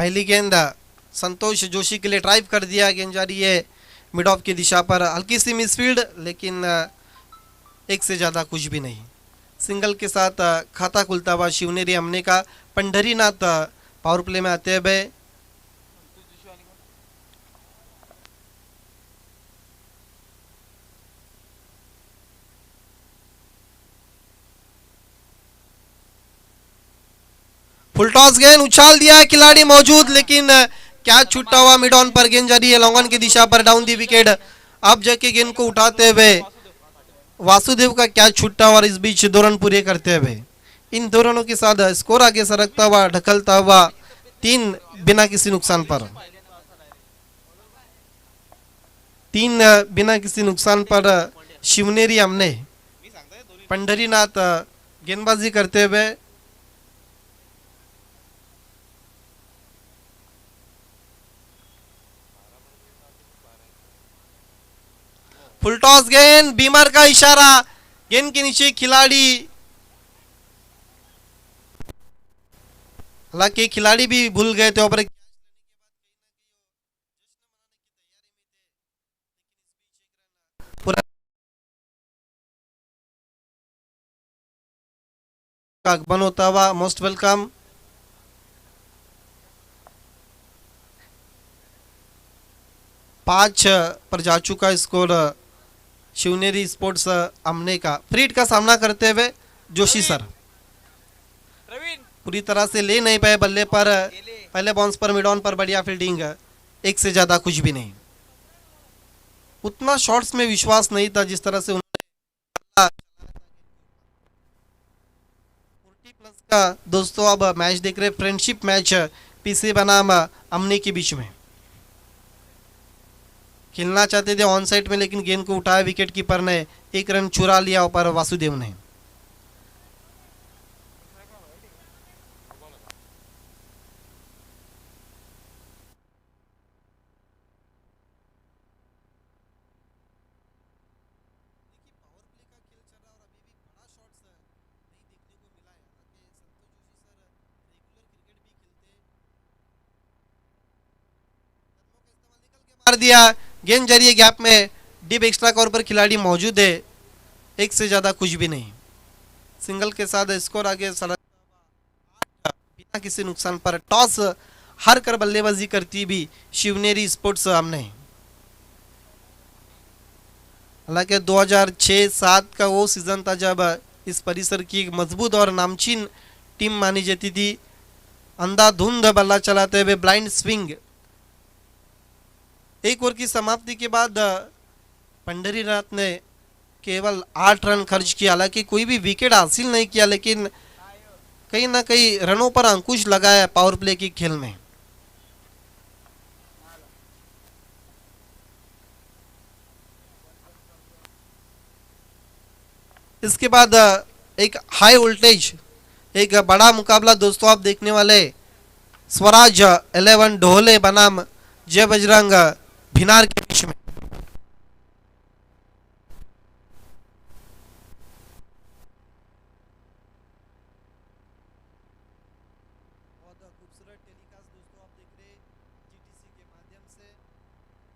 पहली गेंद संतोष जोशी के लिए ड्राइव कर दिया, गेंद जा रही है मिड ऑफ की दिशा पर, हल्की सी मिसफील्ड, लेकिन एक से ज़्यादा कुछ भी नहीं। सिंगल के साथ खाता खुलता हुआ शिवनेरी हमने का। पंढरीनाथ पावर प्ले में आते हुए फुल टॉस गेंद उछाल दिया है, खिलाड़ी मौजूद, लेकिन क्या छूटा हुआ मिड ऑन पर, गेंद जा रही है लॉन्ग ऑन की दिशा पर, डाउन दी विकेट। अब जाके गेंद को उठाते हुए वासुदेव का क्या छूटा हुआ, और इस बीच 2 रन पूरे करते हुए इन 2 रनों के साथ स्कोर आगे सरकता हुआ, ढकलता हुआ 3 बिना किसी नुकसान पर, 3 बिना किसी नुकसान पर शिवनेरी हमने। पंढरीनाथ गेंदबाजी करते हुए फुल टॉस गेंद, बीमर का इशारा, गेंद के नीचे खिलाड़ी, हालांकि खिलाड़ी भी भूल गए थे ऊपर का आगमन होता हुआ। Most welcome. 5 पर जा चुका स्कोर शिवनेरी स्पोर्ट्स अमने का। फ्रीड का सामना करते हुए जोशी सर पूरी तरह से ले नहीं पाए बल्ले पर, पहले बाउंस पर मिड ऑन पर बढ़िया फील्डिंग, एक से ज्यादा कुछ भी नहीं। उतना शॉट्स में विश्वास नहीं था जिस तरह से उन्होंने 40 प्लस का। दोस्तों अब मैच देख रहे, फ्रेंडशिप मैच पीसी बनाम अमनी के बीच में खेलना चाहते थे ऑन साइड में, लेकिन गेंद को उठाया विकेट कीपर ने, 1 रन चुरा लिया ऊपर वासुदेव ने। मार दिया, गेंद जरिए गैप में, डीप एक्स्ट्रा कवर पर खिलाड़ी मौजूद है, एक से ज्यादा कुछ भी नहीं। सिंगल के साथ स्कोर आगे सड़क बिना किसी नुकसान पर। टॉस हार कर बल्लेबाजी करती भी शिवनेरी स्पोर्ट्स हमने। हालांकि 2006-07 का वो सीजन था जब इस परिसर की एक मजबूत और नामचीन टीम मानी जाती थी। अंधाधुंध बल्ला चलाते हुए ब्लाइंड स्विंग, एक ओवर की समाप्ति के बाद पंढरीनाथ ने केवल 8 रन खर्च किया, हालांकि कोई भी विकेट हासिल नहीं किया, लेकिन कहीं ना कहीं रनों पर अंकुश लगाया पावर प्ले की खेल में। इसके बाद एक हाई वोल्टेज, एक बड़ा मुकाबला दोस्तों आप देखने वाले। स्वराज 11 ढोले बनाम जय बजरंग भिनार के बीच में। बहुत खूबसूरत टेलीकास्ट दोस्तों आप देख रहे जीटीसी के माध्यम से,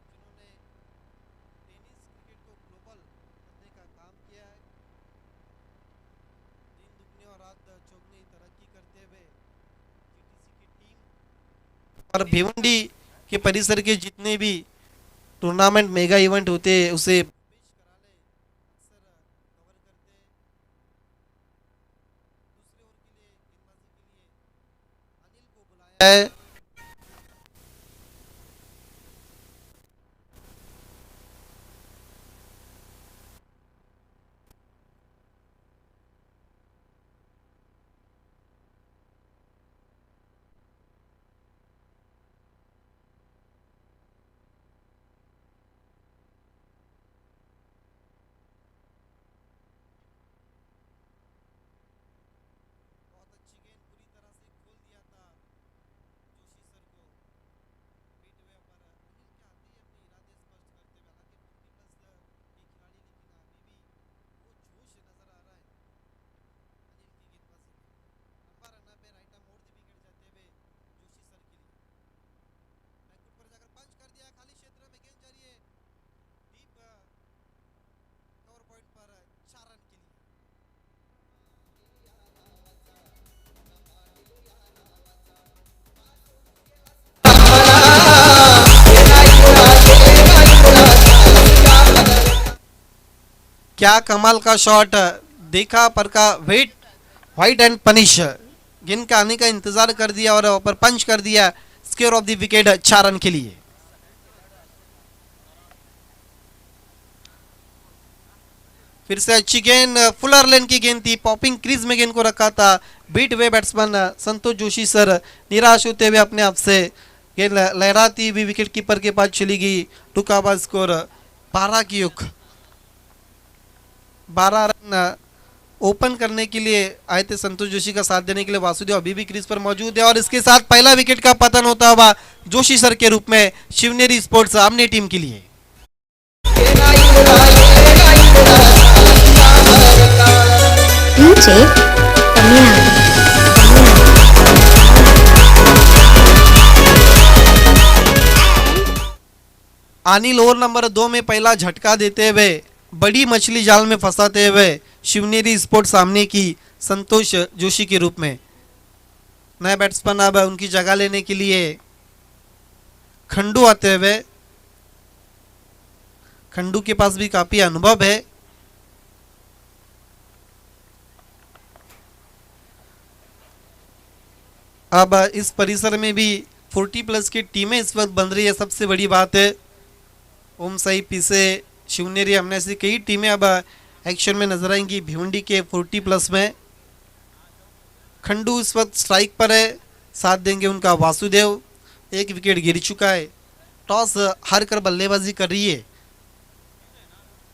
जिन्होंने टेनिस क्रिकेट को ग्लोबल करने का काम किया है। दिन दुगने और रात चौगनी तरक्की करते हुए जीटीसी की टीम और भिवंडी के परिसर के जितने भी टूर्नामेंट मेगा इवेंट होते हैं उसे है। बहुत अच्छी गेंद पूरी तरह से खोल दिया था क्या कमाल का शॉट देखा, पर का वेट वाइट एंड पनिश, गेंद का आने का इंतजार कर दिया और पर पंच कर दिया। Square of the wicket 4 run के लिए। फिर से अच्छी गेंद, फुलर लेन की गेंद थी, पॉपिंग क्रीज में गेंद को रखा था। बीट हुए बैट्समैन संतोष जोशी सर निराश होते हुए अपने आप से गेंद लहराती हुई विकेट कीपर के पास चली गई। टुकाबा स्कोर 12 की युग। 12 रन ओपन करने के लिए आए थे संतोष जोशी का साथ देने के लिए। वासुदेव अभी भी क्रीज पर मौजूद है और इसके साथ पहला विकेट का पतन होता हुआ जोशी सर के रूप में शिवनेरी स्पोर्ट्स आमने टीम के लिए। अनिल ओवर नंबर 2 में पहला झटका देते हुए बड़ी मछली जाल में फंसाते हुए शिवनेरी स्पोर्ट्स सामने की संतोष जोशी के रूप में। नए बैट्समैन अब उनकी जगह लेने के लिए खंडू आते हुए। खंडू के पास भी काफी अनुभव है। अब इस परिसर में भी 40+ की टीमें इस वक्त बन रही है, सबसे बड़ी बात है। ओम साई पीसे शिवनेरी हमने से कई टीमें अब एक्शन में नजर आएंगी भिवंडी के 40+ में। खंडू इस वक्त स्ट्राइक पर है, साथ देंगे उनका वासुदेव। एक विकेट गिर चुका है, टॉस हार कर बल्लेबाजी कर रही है।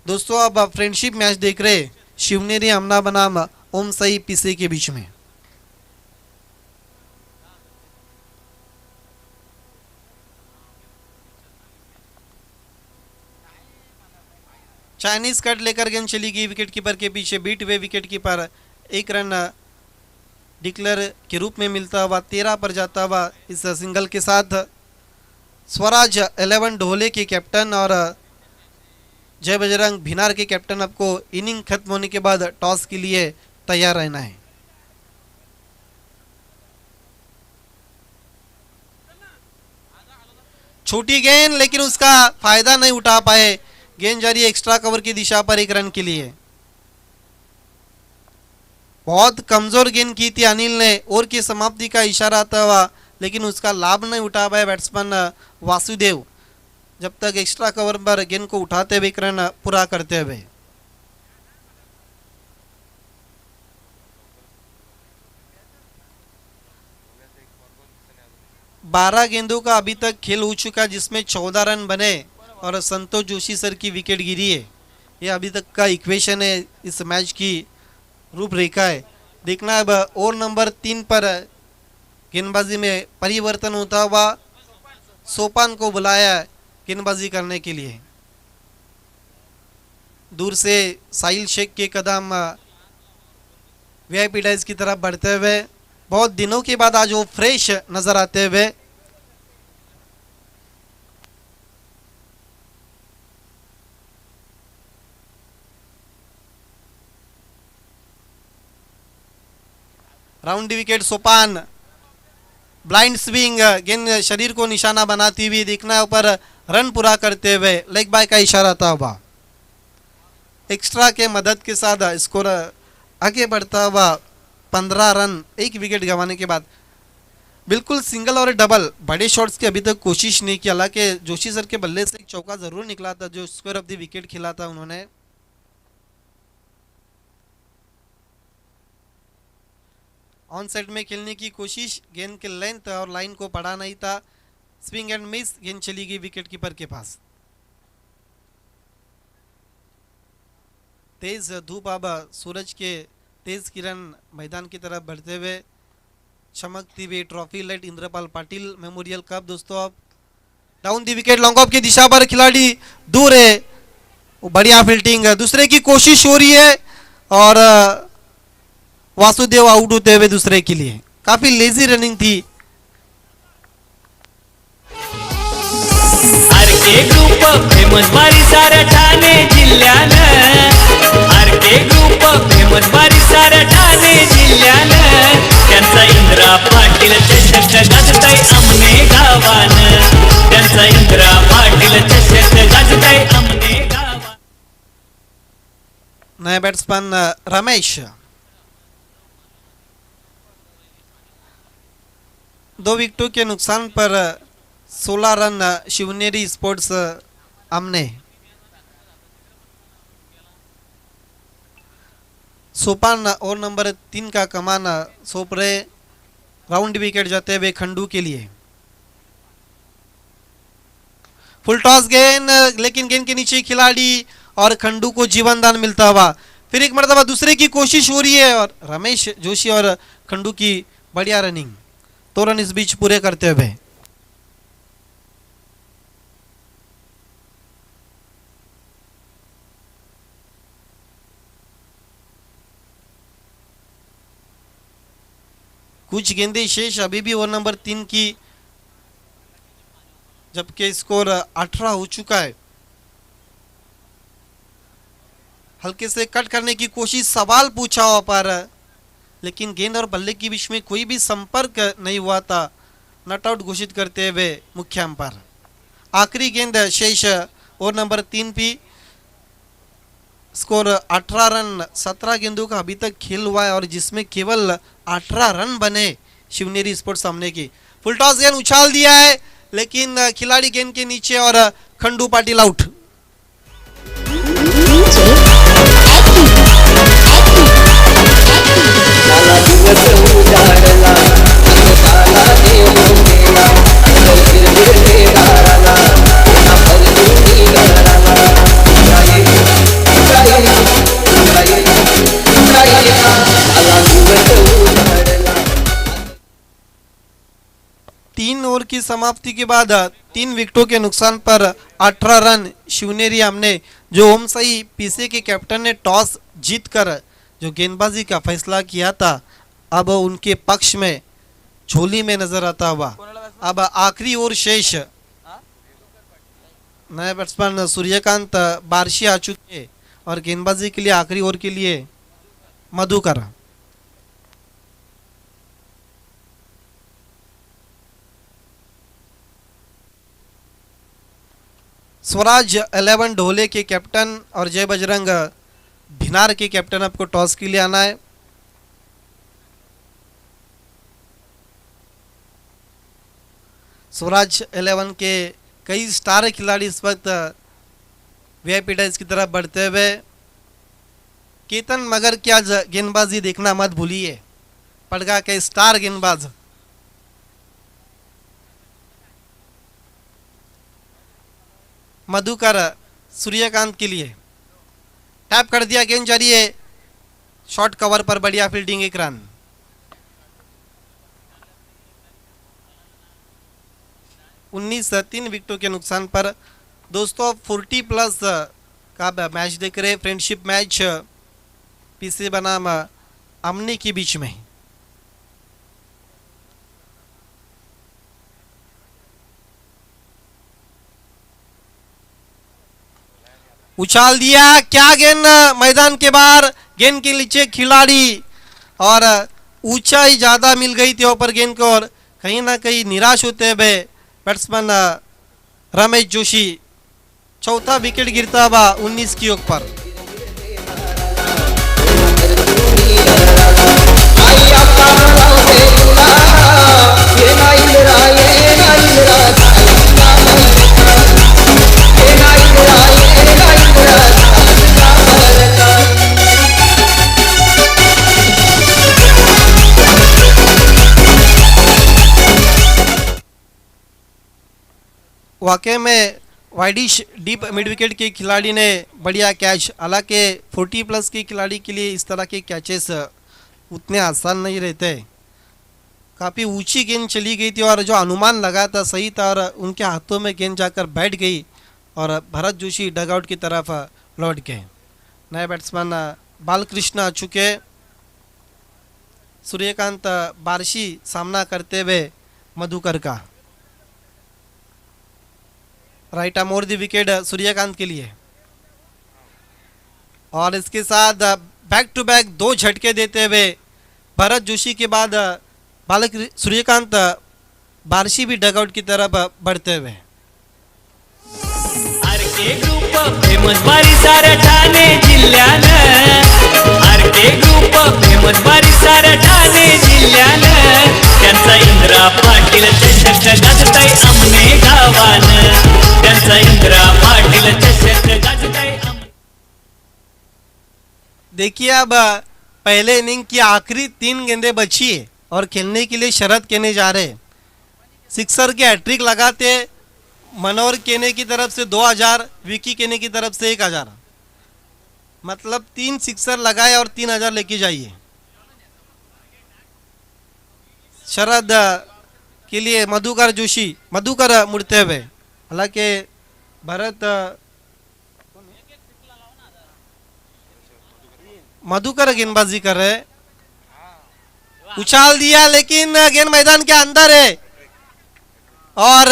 दोस्तों अब फ्रेंडशिप मैच देख रहे शिवनेरी हमना बनाम ओम साई पीसे के बीच में। चाइनीज कट लेकर गेंद चली गई विकेट कीपर के पीछे। बीट हुए विकेट कीपर 1 रन डिक्लेयर के रूप में मिलता हुआ 13 पर जाता हुआ इस सिंगल के साथ स्वराज 11 ढोले के कैप्टन और जय बजरंग भिनार के कैप्टन आपको इनिंग खत्म होने के बाद टॉस के लिए तैयार रहना है। छोटी गेंद लेकिन उसका फायदा नहीं उठा पाए। गेंद जारी एक्स्ट्रा कवर की दिशा पर 1 रन के लिए। बहुत कमजोर गेंद की थी अनिल ने, ओवर की समाप्ति का इशारा आता हुआ, लेकिन उसका लाभ नहीं उठा पाए बैट्समैन वासुदेव। जब तक एक्स्ट्रा कवर पर गेंद को उठाते हुए 1 रन पूरा करते हुए। बारह गेंदों का अभी तक खेल हो चुका, जिसमें 14 रन बने और संतोष जोशी सर की विकेट गिरी है। ये अभी तक का इक्वेशन है, इस मैच की रूपरेखा है। देखना अब ओवर नंबर 3 पर गेंदबाजी में परिवर्तन होता हुआ। सोपान को बुलाया गेंदबाजी करने के लिए। दूर से साहिल शेख के कदम वीआईपी डाइस की तरफ बढ़ते हुए, बहुत दिनों के बाद आज वो फ्रेश नजर आते हुए। राउंड विकेट सोपान, ब्लाइंड स्विंग, गेंद शरीर को निशाना बनाती हुई। देखना ऊपर रन पूरा करते हुए लेग बाय का इशारा था हुआ। एक्स्ट्रा के मदद के साथ स्कोर आगे बढ़ता हुआ 15 रन 1 विकेट गंवाने के बाद। बिल्कुल सिंगल और डबल बड़े शॉट्स की अभी तक कोशिश नहीं की। हालांकि जोशी सर के बल्ले से एक चौका जरूर निकला था जो स्क्वायर ऑफ द विकेट खेला था उन्होंने। ऑन साइड में खेलने की कोशिश, गेंद के लेंथ और लाइन को पढ़ा नहीं था। स्विंग एंड मिस, गेंद चली गई विकेट कीपर के पास। तेज धूप अब सूरज के तेज किरण मैदान की तरफ बढ़ते हुए चमकती हुई trophy light Indrapal Patil memorial cup. दोस्तों अब down the wicket long off की दिशा पर खिलाड़ी दूर है, बढ़िया फील्डिंग, दूसरे की कोशिश हो रही है और वासुदेव आउट होते हुए दूसरे के लिए। काफी लेजी रनिंग थी। आरके ग्रुप फेमस परिसर ठाणे जिल्ह्यानं, आरके ग्रुप फेमस परिसर ठाणे जिल्ह्यानं, त्यांचा इंद्रा पाटील चषक गाजतय आमने गावानं, त्यांचा इंद्रा पाटील चषक गाजतय आमने गावानं। बैट्समैन रमेश, 2 विकेटों के नुकसान पर 16 रन शिवनेरी स्पोर्ट्स आमने। सोपान ओवर नंबर 3 का कमान सौंप रहे, राउंड विकेट जाते हुए खंडू के लिए। फुल टॉस गेंद, लेकिन गेंद के नीचे खिलाड़ी और खंडू को जीवन दान मिलता हुआ। फिर एक मरतबा दूसरे की कोशिश हो रही है और रमेश जोशी और खंडू की बढ़िया रनिंग, 2 रन इस बीच पूरे करते हुए। कुछ गेंदें शेष अभी भी ओवर नंबर 3 की, जबकि स्कोर 18 हो चुका है। हल्के से कट करने की कोशिश, सवाल पूछा हुआ पर, लेकिन गेंद और बल्ले के बीच में कोई भी संपर्क नहीं हुआ था। नॉट आउट घोषित करते हुए मुख्य अंपायर। आखिरी गेंद शेष ओवर नंबर 3 पे, स्कोर 18 रन 17 गेंदों का अभी तक खेल हुआ है और जिसमें केवल 18 रन बने शिवनेरी स्पोर्ट्स सामने की। फुल टॉस गेंद उछाल दिया है, लेकिन खिलाड़ी गेंद के नीचे और खंडू पाटिल आउट। तीन ओवर की समाप्ति के बाद 3 विकेटों के नुकसान पर 18 रन शिवनेरी आमने। जो ओम साई पीसे के कैप्टन ने टॉस जीतकर जो गेंदबाजी का फैसला किया था, अब उनके पक्ष में झोली में नजर आता हुआ। अब आखिरी ओवर शेष, नए बैट्समैन सूर्यकांत बारशी आ चुके और गेंदबाजी के लिए आखिरी ओवर के लिए मधुकर। स्वराज 11 ढोले के कैप्टन और जय बजरंग भिनार के कैप्टन आपको टॉस के लिए आना है। स्वराज 11 के कई स्टार खिलाड़ी इस वक्त वीआईपी डाइस की तरफ बढ़ते हुए। केतन मगर की आज गेंदबाजी देखना मत भूलिए, पड़गा के स्टार गेंदबाज। मधुकर सूर्यकांत के लिए टैप कर दिया, गेंद जारी है, शॉर्ट कवर पर बढ़िया फील्डिंग, 1 रन। उन्नीस 3 विकेटों के नुकसान पर। दोस्तों 40+ का मैच देख रहे, फ्रेंडशिप मैच पीसे बनाम अमनी के बीच में। उछाल दिया, क्या गेंद मैदान के बाहर, गेंद के नीचे खिलाड़ी और ऊंचाई ज्यादा मिल गई थी ऊपर गेंद को और कहीं ना कहीं निराश होते हुए बैट्समैन रमेश जोशी। चौथा विकेट गिरता हुआ 19 की ओर पर। वाकई में वाइडिश डीप मिड विकेट के खिलाड़ी ने बढ़िया कैच। हालांकि 40+ के खिलाड़ी के लिए इस तरह के कैचेस उतने आसान नहीं रहते। काफ़ी ऊंची गेंद चली गई थी और जो अनुमान लगा था सही था और उनके हाथों में गेंद जाकर बैठ गई और भरत जोशी डगआउट की तरफ लौट गए। नए बैट्समैन बालकृष्ण आ चुके, सूर्यकांत बारशी सामना करते हुए मधुकर का। Right arm over the wicket Suryakant के लिए और इसके साथ बैक टू बैक 2 झटके देते हुए भरत जोशी के बाद सूर्यकांत बारशी भी डगआउट की तरफ बढ़ते हुए। आर के के ग्रुप फेमस बारी साऱ्या ठाणे जिल्ह्यानं आरके ग्रुप फेमस बारी साऱ्या ठाणे जिल्ह्यानं त्यांचा इंद्रा पाटील चषक गाजतय आमने गावानं त्यांचा इंद्रा पाटील चषक गाजतय देखिए अब पहले इनिंग की आखिरी 3 गेंदें बची है और खेलने के लिए शरद केने जा रहे हैं। सिक्सर के हैट्रिक लगाते मनोहर केने की तरफ से 2000, विकी केने की तरफ से 1000, मतलब 3 सिक्सर लगाए और 3000 लेके जाइए। शरद के लिए मधुकर जोशी, मधुकर मुड़ते हुए, हालांकि भरत मधुकर गेंदबाजी कर रहे, उछाल दिया लेकिन गेंद मैदान के अंदर है और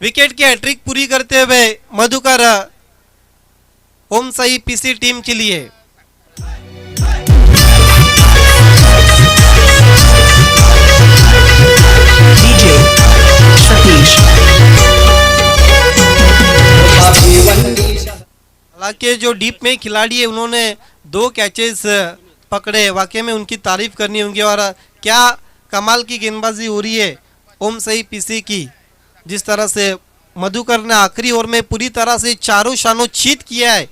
विकेट की हैट्रिक पूरी करते हुए मधुकर होम सही पीसी टीम के लिए। डीजे सतीश हालांकि जो डीप में खिलाड़ी है उन्होंने 2 कैचेस पकड़े, वाकई में उनकी तारीफ करनी होगी और क्या कमाल की गेंदबाजी हो रही है ओम सही पीसी की। जिस तरह से मधुकर ने आखिरी ओवर में पूरी तरह से चारों शानों चीत किया है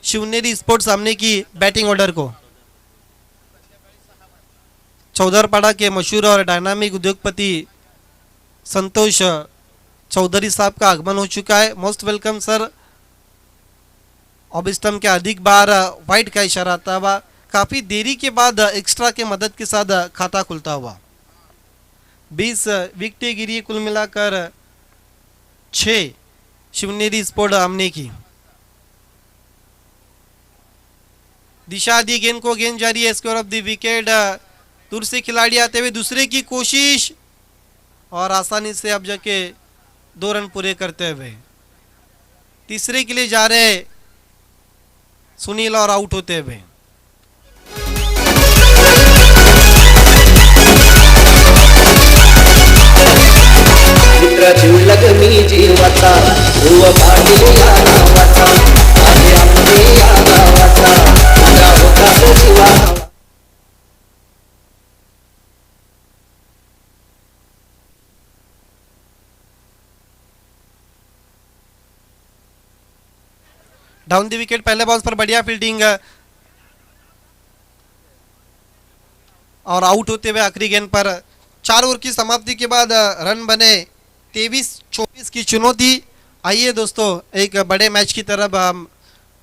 शिवनेरी स्पोर्ट्स सामने की बैटिंग ऑर्डर को। चौधरपाड़ा के मशहूर और डायनामिक उद्योगपति संतोष चौधरी साहब का आगमन हो चुका है। Most welcome sir. Off stump के अधिक बार वाइड का इशारा आता हुआ, काफी देरी के बाद एक्स्ट्रा के मदद के साथ खाता खुलता हुआ। 20 विकेटें गिरी, कुल मिलाकर 6 शिवनेरी स्पोर्ट आमने की। दिशा दी गेंद को, गेंद जारी है, स्कोर ऑफ द विकेट। दूर से खिलाड़ी आते हुए दूसरे की कोशिश और आसानी से अब जाके 2 रन पूरे करते हुए तीसरे के लिए जा रहे सुनील और आउट होते हुए। मित्र जीवलग मी जीवाचा ध्रुव पाटील या नावाचा आहे आपले या गावाचा तुझा होता तो जीवा। डाउन दी विकेट, पहले बॉल पर बढ़िया फील्डिंग और आउट होते हुए आखिरी गेंद पर। 4 ओवर की समाप्ति के बाद रन बने 23-24 की चुनौती। आइए दोस्तों, एक बड़े मैच की तरफ हम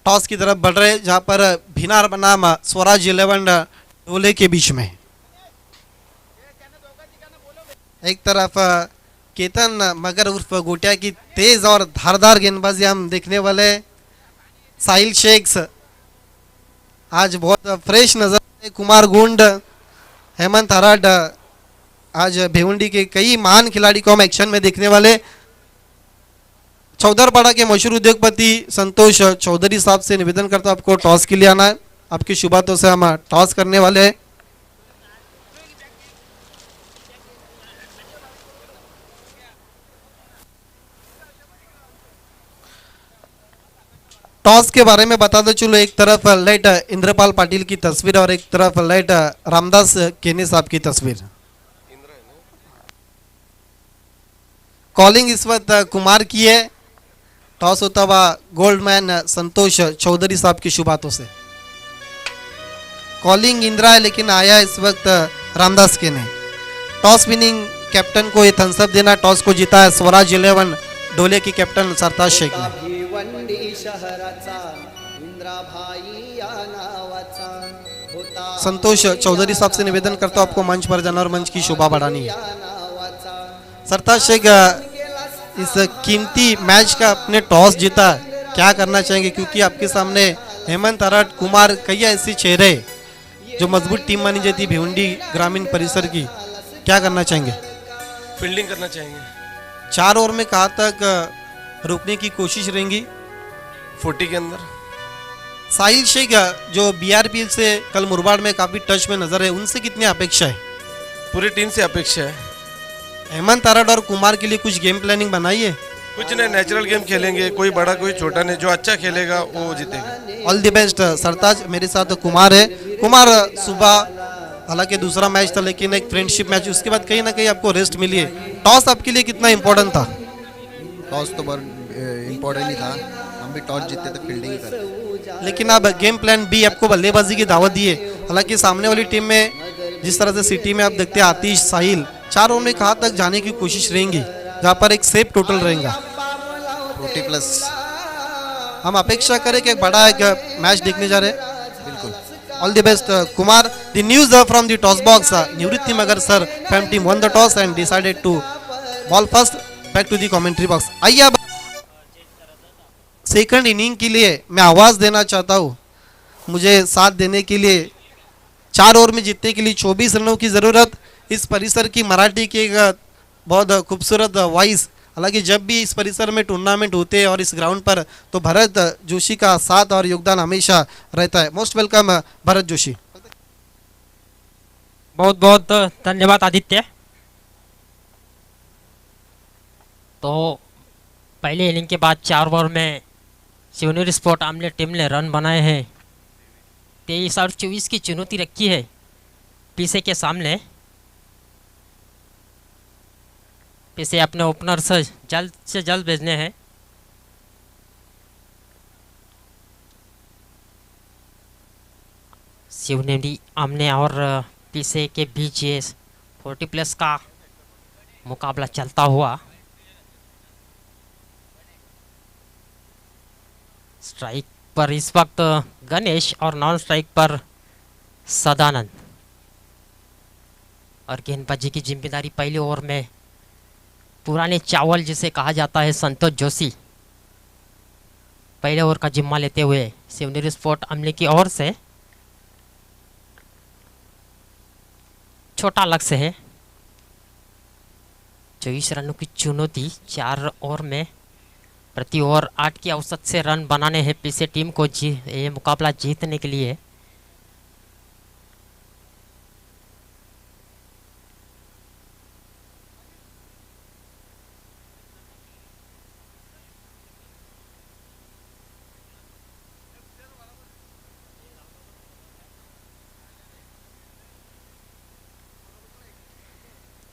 टॉस की तरफ बढ़ रहे, जहां पर भिनार बनाम स्वराज 11 डोले के बीच में। एक तरफ केतन मगर उर्फ गोटिया की तेज और धारदार गेंदबाजी हम देखने वाले। साहिल शेख्स आज बहुत फ्रेश नजर आए। कुमार गुंड, हेमंत हराड, आज भिवंडी के कई महान खिलाड़ी को हम एक्शन में देखने वाले। चौधरपाड़ा के मशहूर उद्योगपति संतोष चौधरी साहब से निवेदन करता हूं आपको टॉस के लिए आना है। आपकी शुभ बातों से हम टॉस करने वाले हैं। टॉस के बारे में बता दो चलो, एक तरफ लाइट इंद्रपाल पाटिल की तस्वीर और एक तरफ लाइट रामदास केनी साहब की तस्वीर। कॉलिंग इस वक्त कुमार की है। टॉस होता हुआ गोल्डमैन संतोष चौधरी साहब की शुभ बातों से। कॉलिंग इंदिरा है लेकिन आया इस वक्त रामदास केने। टॉस विनिंग कैप्टन को ये थम्स अप देना। टॉस को जीता है स्वराज 11 डोले की कैप्टन सरताज शेख ने। भिवंडी शहराचा इंद्राभाई या नावाचा होता संतोष चौधरी साहब से निवेदन करता हूं आपको मंच पर जाना और मंच की शोभा बढ़ानी है। सरताज शेख, इस कीमती मैच का अपने टॉस जीता, क्या करना चाहेंगे? क्योंकि आपके सामने हेमंत हराट, कुमार, कई ऐसे चेहरे जो मजबूत टीम मानी जाती भिवंडी ग्रामीण परिसर की, क्या करना चाहेंगे? फील्डिंग करना चाहेंगे। 4 ओवर में कहाँ तक रोकने की कोशिश रहेंगी? 40 के अंदर। साहिल शेख जो बीआरपीएल से कल मुरबाड़ में काफी टच में नजर है, उनसे कितनी अपेक्षा है? पूरी टीम से अपेक्षा है। हेमंत हराट और कुमार के लिए कुछ गेम प्लानिंग बनाई है? कुछ नहीं, नेचुरल गेम खेलेंगे, कोई बड़ा कोई छोटा नहीं, जो अच्छा खेलेगा वो जीतेगा। ऑल द बेस्ट सरताज। मेरे साथ कुमार है। कुमार, सुबह हालांकि दूसरा मैच था लेकिन एक फ्रेंडशिप मैच, उसके बाद कहीं ना कहीं आपको रेस्ट मिली है। टॉस आपके लिए कितना इंपॉर्टेंट था? टॉस तो बहुत इम्पोर्टेंट ही था, हम भी टॉस जीते तो फील्डिंग ही करते। लेकिन अब गेम प्लान बी आपको बल्लेबाजी की दावत दी है। हालांकि सामने वाली टीम में जिस तरह से सिटी में आप देखते हैं आतिश, साहिल, 4 ओवर में कहाँ तक जाने की कोशिश रहेंगी जहाँ पर एक सेफ टोटल रहेगा? 40+ हम अपेक्षा करें कि एक बड़ा एक मैच देखने जा रहे हैं। बिल्कुल। All the best Kumar. The news from the toss box, निवृत्ति मगर सर फैम team won the toss and decided to bowl first. Back to the commentary box. आइए अब सेकंड इनिंग के लिए मैं आवाज देना चाहता हूँ। मुझे साथ देने के लिए 4 ओवर में जीतने के लिए 24 रनों की ज़रूरत। इस परिसर की मराठी की एक बहुत खूबसूरत वॉइस। हालांकि जब भी इस परिसर में टूर्नामेंट होते हैं और इस ग्राउंड पर, तो भरत जोशी का साथ और योगदान हमेशा रहता है। Most welcome Bharat Joshi. बहुत बहुत धन्यवाद आदित्य। तो पहले इनिंग के बाद 4 ओवर में शिवनेरी स्पोर्ट आमले टीम ने रन बनाए हैं। 23 और 24 की चुनौती रखी है पीछे के सामने। पीछे अपने ओपनर से जल्द भेजने हैं। शिवनेरी आमने और पीछे के बीच ये 40+ का मुकाबला चलता हुआ। स्ट्राइक पर इस वक्त गणेश और नॉन स्ट्राइक पर सदानंद। और गेंदबाजी की जिम्मेदारी पहले ओवर में पुराने चावल जिसे कहा जाता है संतोष जोशी पहले ओवर का जिम्मा लेते हुए शिवनेरी स्पोर्ट अमले की ओर से। छोटा लक्ष्य है, 24 रनों की चुनौती। 4 ओवर में प्रति ओवर 8 की औसत से रन बनाने हैं पीछे टीम को ये मुकाबला जीतने के लिए।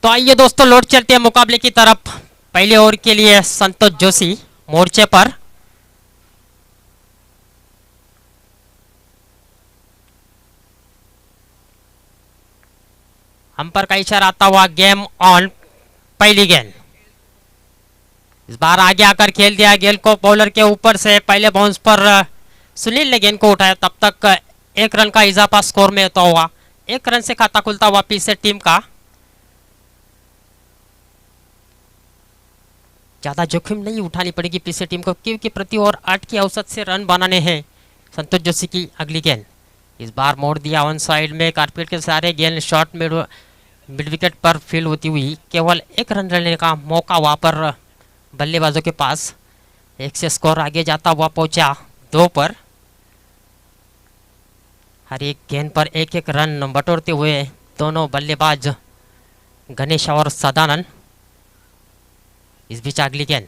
तो आइए दोस्तों, लौट चलते हैं मुकाबले की तरफ। पहले ओवर के लिए संतोष जोशी मोर्चे पर। अंपायर का इशारा आता हुआ गेम ऑन। पहली गेंद इस बार आगे आकर खेल दिया गेंद को बॉलर के ऊपर से। पहले बाउंस पर सुनील ने गेंद को उठाया। तब तक 1 रन का इजाफा स्कोर में होता हुआ 1 रन से खाता खुलता हुआ पीछे टीम का। ज़्यादा जोखिम नहीं उठानी पड़ेगी पीछे टीम को, क्योंकि प्रति ओवर 8 की औसत से रन बनाने हैं। संतोष जोशी की अगली गेंद इस बार मोड़ दिया ऑन साइड में। कारपेट के सारे गेंद शॉर्ट मिड विकेट पर फील होती हुई केवल 1 रन लेने का मौका वहाँ पर बल्लेबाजों के पास। 1 से स्कोर आगे जाता हुआ पहुंचा 2 पर। हर एक गेंद पर 1-1 रन बटोरते हुए दोनों बल्लेबाज गणेश और सदानंद। इस बीच अगली गेंद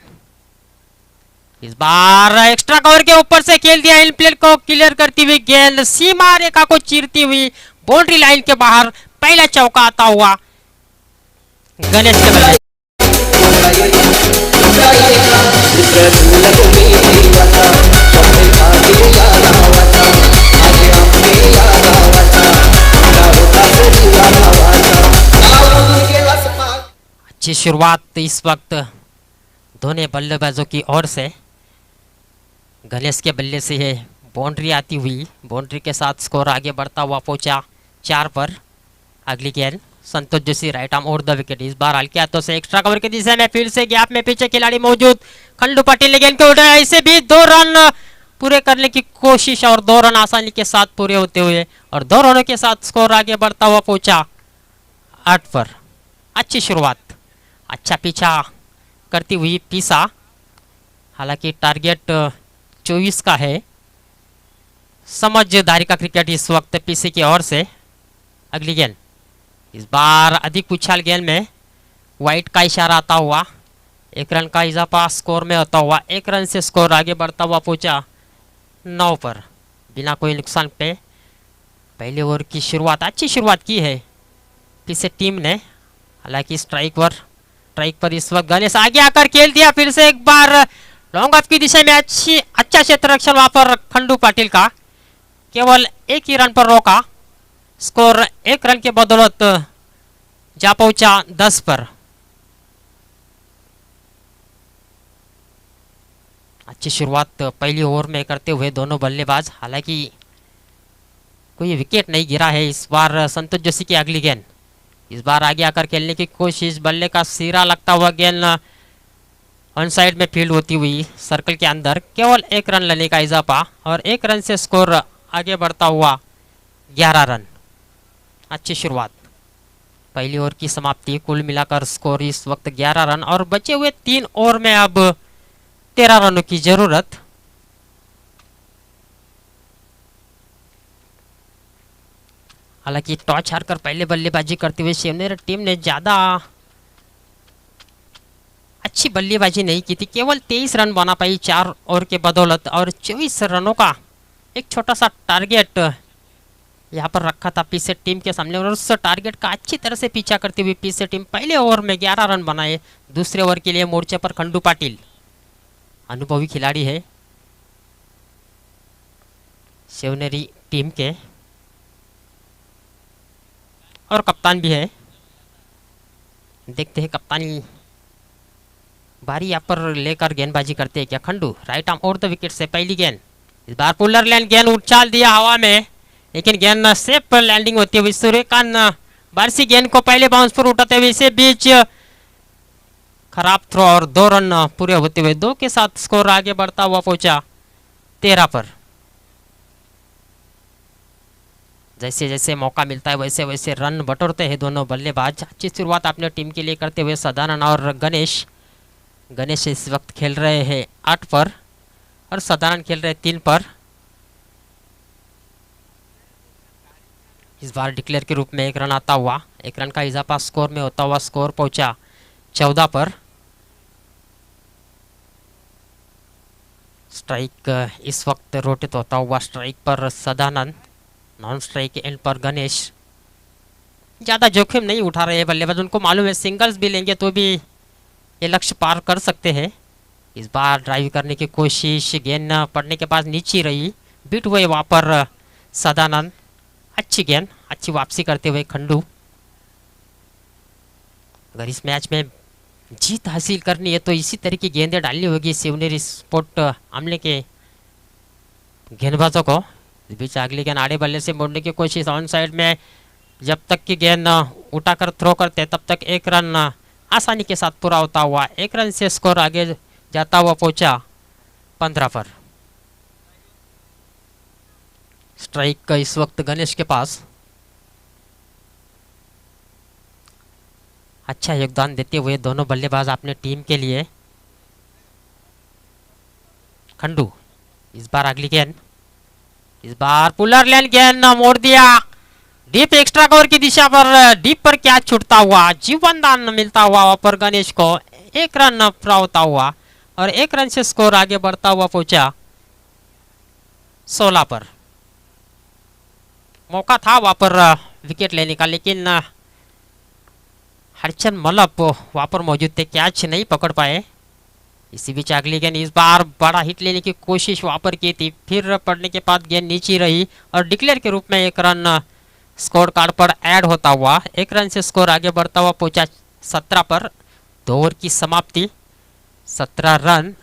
इस बार एक्स्ट्रा कवर के ऊपर से खेल दिया। इन प्लेट को क्लियर करती हुई गेंद सीमा रेखा को चीरती हुई बाउंड्री लाइन के बाहर। पहला चौका आता हुआ गणेश के बल्ले। अच्छी शुरुआत इस वक्त दोनों बल्लेबाजों की ओर से। गणेश के बल्ले से है बाउंड्री आती हुई। बाउंड्री के साथ स्कोर आगे बढ़ता हुआ पहुंचा 4 पर। अगली गेंद Santosh Joshi right arm over the wicket. इस बार हल्के हाथों से एक्स्ट्रा कवर की दिशा में फिर से गैप में पीछे खिलाड़ी मौजूद। खंडू पाटिल ने गेंद को उठाया। इसे भी 2 रन पूरे करने की कोशिश और 2 रन आसानी के साथ पूरे होते हुए और 2 रनों के साथ स्कोर आगे बढ़ता हुआ पहुंचा 8 पर। अच्छी शुरुआत, अच्छा पीछा करती हुई पीसा। हालांकि टारगेट 24 का है। समझदारी का क्रिकेट इस वक्त पीसी की ओर से। अगली गेंद इस बार अधिक उछाल गेंद में वाइट का इशारा आता हुआ एक रन का इजाफा स्कोर में होता हुआ 1 रन से स्कोर आगे बढ़ता हुआ पहुंचा 9 पर। बिना कोई नुकसान पे पहले ओवर की शुरुआत, अच्छी शुरुआत की है पीछे टीम ने। हालांकि स्ट्राइक पर इस वक्त गणेश आगे आकर खेल दिया, फिर से एक बार लॉन्ग ऑफ की दिशा में अच्छा क्षेत्र रक्षण वहां पर खंडू पाटिल का, केवल 1 ही रन पर रोका। स्कोर 1 रन के बदौलत जा पहुंचा 10 पर। अच्छी शुरुआत पहली ओवर में करते हुए दोनों बल्लेबाज। हालांकि कोई विकेट नहीं गिरा है इस बार संतोष जोशी की अगली गेंद। इस बार आगे आकर खेलने की कोशिश, बल्ले का सिरा लगता हुआ गेंद ऑन साइड में फील्ड होती हुई सर्कल के अंदर, केवल 1 रन लेने का इजाफा और 1 रन से स्कोर आगे बढ़ता हुआ 11 रन। अच्छी शुरुआत, पहली ओवर की समाप्ति, कुल मिलाकर स्कोर इस वक्त 11 रन और बचे हुए 3 ओवर में अब 13 रनों की जरूरत। हालांकि टॉस हारकर पहले बल्लेबाजी करते हुए शिवनेरी टीम ने ज्यादा अच्छी बल्लेबाजी नहीं की थी, केवल 23 रन बना पाई 4 ओवर के बदौलत और 24 रनों का एक छोटा सा टारगेट यहाँ पर रखा था पीछे टीम के सामने और उस टारगेट का अच्छी तरह से पीछा करती हुई पीछे टीम पहले ओवर में 11 रन बनाए। दूसरे ओवर के लिए मोर्चे पर खंडू पाटिल, अनुभवी खिलाड़ी है शिवनेरी टीम के और कप्तान भी है। देखते हैं कप्तानी बारी यहाँ पर लेकर गेंदबाजी करते हैं क्या Khandu. Right arm over the wicket से पहली गेंद, इस बार पुलर लैंड गेंद उछाल दिया हवा में, लेकिन गेंद सेफ लैंडिंग होती हुई सूर्यकांत बारसी गेंद को पहले बाउंस पर उठाते हुए इसे बीच खराब थ्रो और 2 रन पूरे होते हुए 2 के साथ स्कोर आगे बढ़ता हुआ पहुंचा 13 पर। जैसे जैसे मौका मिलता है वैसे वैसे रन बटोरते हैं दोनों बल्लेबाज। अच्छी शुरुआत अपने टीम के लिए करते हुए सदानंद और गणेश इस वक्त खेल रहे हैं 8 पर और सदानंद खेल रहे 3 पर। इस बार डिक्लेयर के रूप में 1 रन आता हुआ, 1 रन का इजाफा स्कोर में होता हुआ स्कोर पहुंचा 14 पर। स्ट्राइक इस वक्त रोटेट होता हुआ स्ट्राइक पर सदानंद, नॉन स्ट्राइक एंड पर गणेश। ज़्यादा जोखिम नहीं उठा रहे बल्लेबाज, उनको मालूम है सिंगल्स भी लेंगे तो भी ये लक्ष्य पार कर सकते हैं। इस बार ड्राइव करने की कोशिश, गेंद पड़ने के पास नीचे रही, बीट हुए वहाँ पर सदानंद। अच्छी गेंद, अच्छी वापसी करते हुए खंडू। अगर इस मैच में जीत हासिल करनी है तो इसी तरह की गेंदें डालनी होगी शिवनेरी स्पोर्ट आमले के गेंदबाजों को। इस बीच अगली गेंद आड़े बल्ले से मोड़ने की कोशिश ऑन साइड में, जब तक की गेंद उठाकर थ्रो करते तब तक 1 रन आसानी के साथ पूरा होता हुआ 1 रन से स्कोर आगे जाता हुआ पहुंचा 15 पर। स्ट्राइक इस वक्त गणेश के पास। अच्छा योगदान देते हुए दोनों बल्लेबाज अपने टीम के लिए। खंडू, इस बार अगली गेंद, इस बार पुलर लैंड गेंद मोड़ दिया डीप एक्स्ट्रा कवर की दिशा पर। डीप पर क्या छूटता हुआ, जीवन दान मिलता हुआ वहां पर गणेश को 1 रन पूरा होता हुआ और 1 रन से स्कोर आगे बढ़ता हुआ पहुंचा 16 पर। मौका था वहां पर विकेट लेने का, लेकिन हरचंद मल्लप वहां पर मौजूद थे, कैच नहीं पकड़ पाए। इसी बीच अगली गेंद, इस बार बड़ा हिट लेने की कोशिश वहां पर की थी, फिर पड़ने के बाद गेंद नीचे रही और डिक्लेयर के रूप में 1 रन स्कोर कार्ड पर ऐड होता हुआ 1 रन से स्कोर आगे बढ़ता हुआ पहुंचा 17 पर। 2 ओवर की समाप्ति, 17 रन।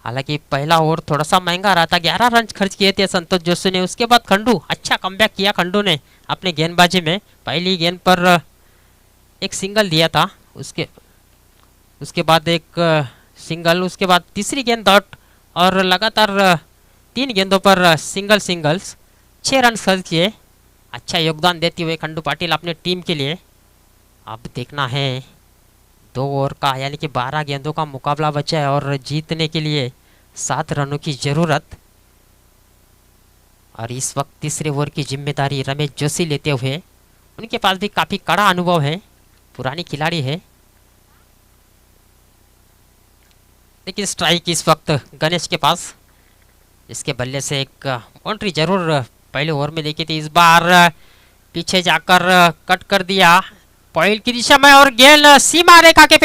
हालांकि पहला ओवर थोड़ा सा महंगा रहा था, 11 रन खर्च किए थे संतोष जोशी ने। उसके बाद खंडू, अच्छा कमबैक किया खंडू ने अपने गेंदबाजी में। पहली गेंद पर एक सिंगल दिया था, उसके बाद एक सिंगल, उसके बाद तीसरी गेंद डॉट और लगातार 3 गेंदों पर सिंगल्स 6 रन खर्च किए। अच्छा योगदान देते हुए खंडू पाटिल अपने टीम के लिए। अब देखना है 2 ओवर का यानी कि 12 गेंदों का मुकाबला बचा है और जीतने के लिए 7 रनों की जरूरत। और इस वक्त तीसरे ओवर की जिम्मेदारी रमेश जोशी लेते हुए, उनके पास भी काफ़ी कड़ा अनुभव है, पुरानी खिलाड़ी है। लेकिन स्ट्राइक इस वक्त गणेश के पास, इसके बल्ले से एक बाउंड्री जरूर पहले ओवर में देखी थी, इस बार पीछे जाकर कट कर दिया पॉइंट की दिशा में और गेंद सीमा रेखा के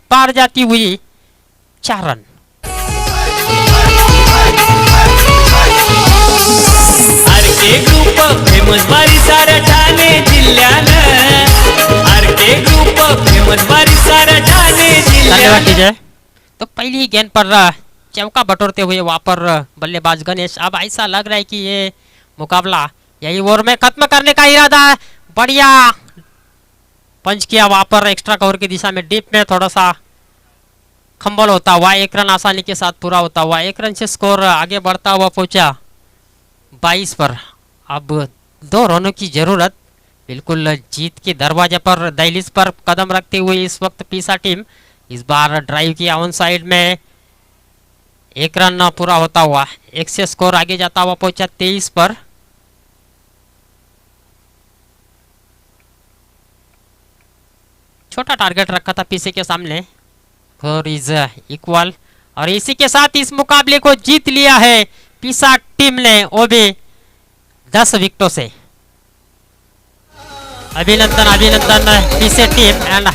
पार जाती हुई 4 रन। आरके ग्रुप फेमस बारी साऱ्या ठाणे जिल्ह्यानं, आरके ग्रुप फेमस बारी साऱ्या ठाणे धन्यवाद जिल्ह्यानं। कीजिए। तो पहली गेंद पर चौका बटोरते हुए वहां पर बल्लेबाज गणेश, अब ऐसा लग रहा है कि ये मुकाबला यही ओवर में खत्म करने का इरादा है। बढ़िया पंच किया वहां पर एक्स्ट्रा कवर की दिशा में, डीप में थोड़ा सा खंबल होता हुआ 1 रन आसानी के साथ पूरा होता हुआ 1 रन से स्कोर आगे बढ़ता हुआ पहुंचा 22 पर। अब 2 रनों की जरूरत, बिल्कुल जीत के दरवाजे पर दहलीज पर कदम रखते हुए इस वक्त पीसा टीम, इस बार ड्राइव किया ऑन साइड में, 1 रन पूरा होता हुआ 1 से स्कोर आगे जाता हुआ पहुंचा 23 पर। छोटा टारगेट रखा था पीछे के सामने, स्कोर इज इक्वल और इसी के साथ इस मुकाबले को जीत लिया है पीसा टीम ने, वो भी 10 विकेटों से। अभिनंदन अभिनंदन पीसे टीम एंड